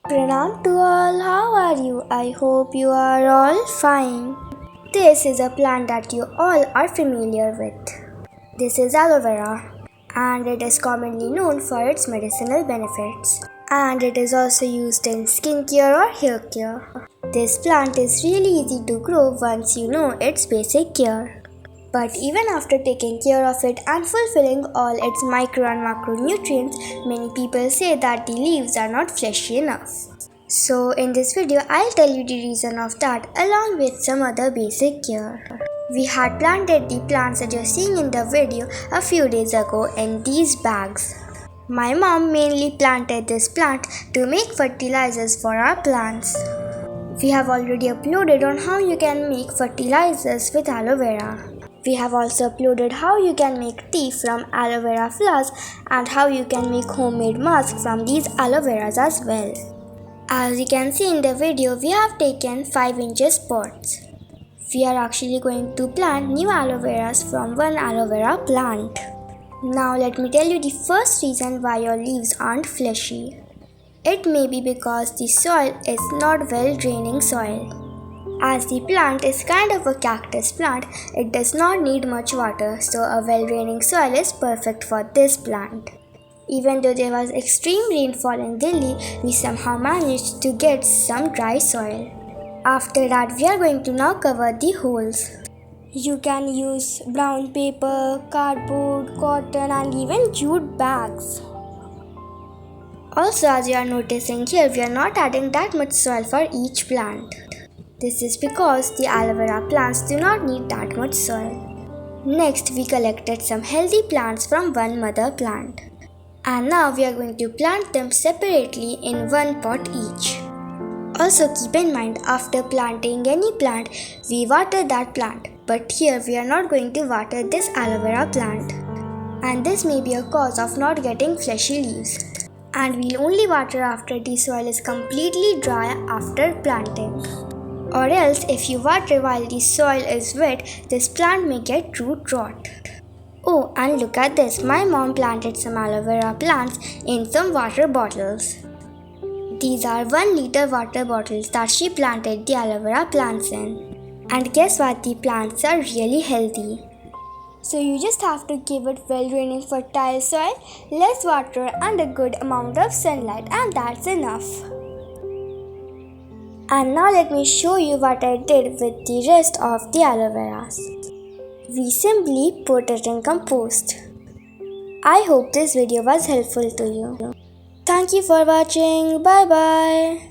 Pranam to all, how are you? I hope you are all fine. This is a plant that you all are familiar with. This is aloe vera, and it is commonly known for its medicinal benefits. And it is also used in skincare or hair care. This plant is really easy to grow once you know its basic care. But even after taking care of it and fulfilling all its micro and macronutrients, many people say that the leaves are not fleshy enough. So in this video, I'll tell you the reason of that along with some other basic care. We had planted the plants that you're seeing in the video a few days ago in these bags. My mom mainly planted this plant to make fertilizers for our plants. We have already uploaded on how you can make fertilizers with aloe vera. We have also uploaded how you can make tea from aloe vera flowers and how you can make homemade masks from these aloe veras as well. As you can see in the video, we have taken 5 inches pots. We are actually going to plant new aloe veras from one aloe vera plant. Now let me tell you the first reason why your leaves aren't fleshy. It may be because the soil is not well draining soil. As the plant is kind of a cactus plant, it does not need much water, so a well-draining soil is perfect for this plant. Even though there was extreme rainfall in Delhi, we somehow managed to get some dry soil. After that, we are going to now cover the holes. You can use brown paper, cardboard, cotton and even jute bags. Also, as you are noticing here, we are not adding that much soil for each plant. This is because the aloe vera plants do not need that much soil. Next, we collected some healthy plants from one mother plant. And now we are going to plant them separately in one pot each. Also keep in mind, after planting any plant, we water that plant. But here we are not going to water this aloe vera plant. And this may be a cause of not getting fleshy leaves. And we'll only water after the soil is completely dry after planting. Or else, if you water while the soil is wet, this plant may get root rot. Oh, and look at this, my mom planted some aloe vera plants in some water bottles. These are 1 liter water bottles that she planted the aloe vera plants in. And guess what, the plants are really healthy. So you just have to give it well-draining fertile soil, less water and a good amount of sunlight, and that's enough. And now let me show you what I did with the rest of the aloe veras. We simply put it in compost. I hope this video was helpful to you. Thank you for watching. Bye bye.